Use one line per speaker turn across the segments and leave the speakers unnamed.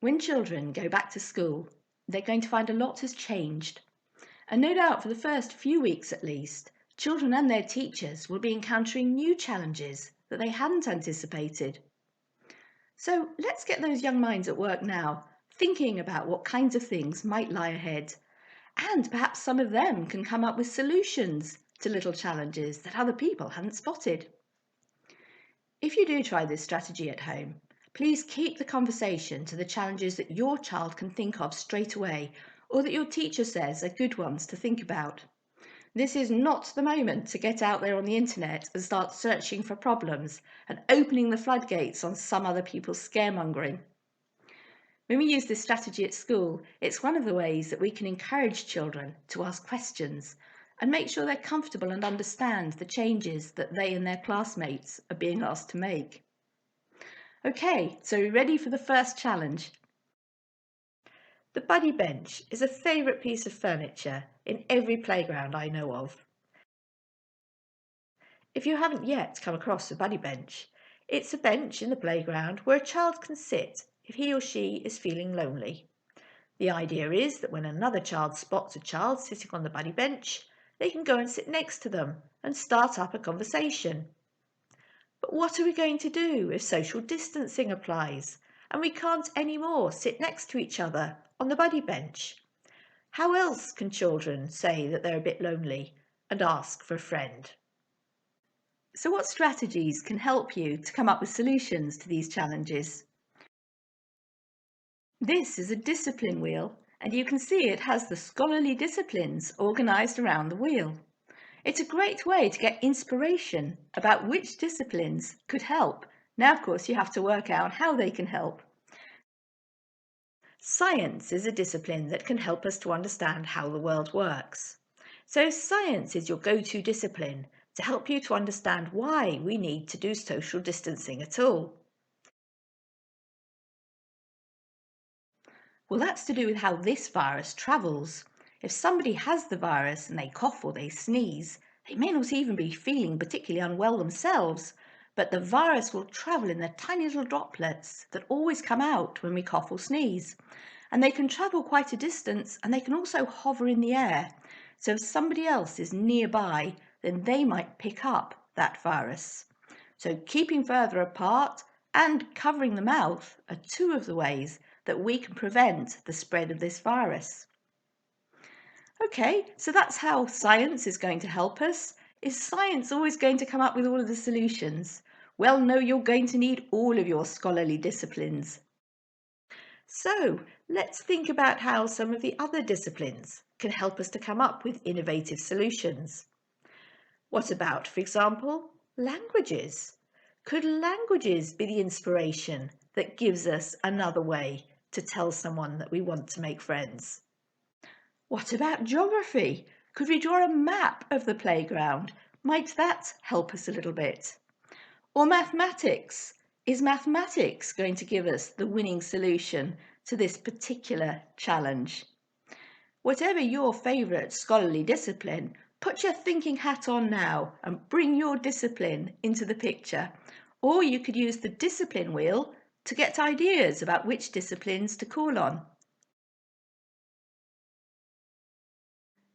When children go back to school, they're going to find a lot has changed. And no doubt for the first few weeks at least, children and their teachers will be encountering new challenges that they hadn't anticipated. So let's get those young minds at work now, thinking about what kinds of things might lie ahead. And perhaps some of them can come up with solutions to little challenges that other people hadn't spotted. If you do try this strategy at home, please keep the conversation to the challenges that your child can think of straight away or that your teacher says are good ones to think about. This is not the moment to get out there on the internet and start searching for problems and opening the floodgates on some other people's scaremongering. When we use this strategy at school, it's one of the ways that we can encourage children to ask questions and make sure they're comfortable and understand the changes that they and their classmates are being asked to make. Okay, so we're ready for the first challenge. The buddy bench is a favourite piece of furniture in every playground I know of. If you haven't yet come across a buddy bench, it's a bench in the playground where a child can sit if he or she is feeling lonely. The idea is that when another child spots a child sitting on the buddy bench, they can go and sit next to them and start up a conversation. But what are we going to do if social distancing applies and we can't anymore sit next to each other on the buddy bench? How else can children say that they're a bit lonely and ask for a friend? So what strategies can help you to come up with solutions to these challenges? This is a discipline wheel, and you can see it has the scholarly disciplines organised around the wheel. It's a great way to get inspiration about which disciplines could help. Now, of course, you have to work out how they can help. Science is a discipline that can help us to understand how the world works. So science is your go-to discipline to help you to understand why we need to do social distancing at all. Well, that's to do with how this virus travels. If somebody has the virus and they cough or they sneeze, they may not even be feeling particularly unwell themselves, but the virus will travel in the tiny little droplets that always come out when we cough or sneeze. And they can travel quite a distance and they can also hover in the air. So if somebody else is nearby, then they might pick up that virus. So keeping further apart and covering the mouth are two of the ways that we can prevent the spread of this virus. Okay, so that's how science is going to help us. Is science always going to come up with all of the solutions? Well, no, you're going to need all of your scholarly disciplines. So let's think about how some of the other disciplines can help us to come up with innovative solutions. What about, for example, languages? Could languages be the inspiration that gives us another way to tell someone that we want to make friends? What about geography? Could we draw a map of the playground? Might that help us a little bit? Or mathematics? Is mathematics going to give us the winning solution to this particular challenge? Whatever your favourite scholarly discipline, put your thinking hat on now and bring your discipline into the picture. Or you could use the discipline wheel to get ideas about which disciplines to call on.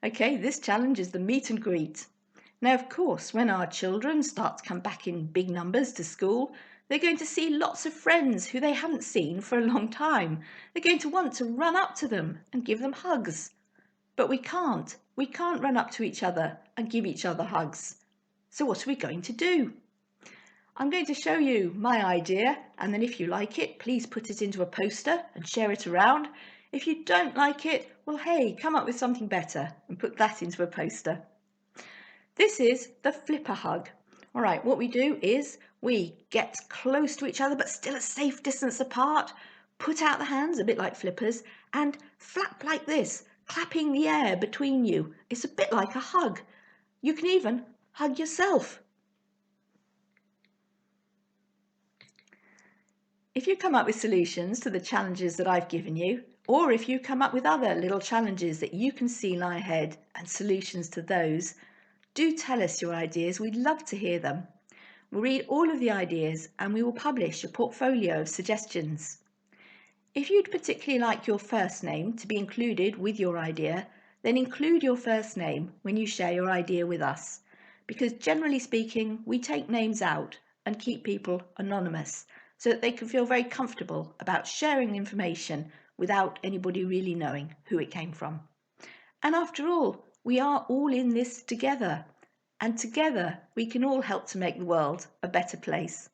Okay, this challenge is the meet and greet. Now, of course, when our children start to come back in big numbers to school, they're going to see lots of friends who they haven't seen for a long time. They're going to want to run up to them and give them hugs. But we can't. We can't run up to each other and give each other hugs. So what are we going to do? I'm going to show you my idea, and then if you like it, please put it into a poster and share it around. If you don't like it, well, hey, come up with something better and put that into a poster. This is the flipper hug. All right, what we do is we get close to each other, but still a safe distance apart, put out the hands, a bit like flippers, and flap like this, clapping the air between you. It's a bit like a hug. You can even hug yourself. If you come up with solutions to the challenges that I've given you, or if you come up with other little challenges that you can see lie ahead and solutions to those, do tell us your ideas. We'd love to hear them. We'll read all of the ideas and we will publish a portfolio of suggestions. If you'd particularly like your first name to be included with your idea, then include your first name when you share your idea with us. Because generally speaking, we take names out and keep people anonymous so that they can feel very comfortable about sharing information without anybody really knowing who it came from. And after all, we are all in this together. And together we can all help to make the world a better place.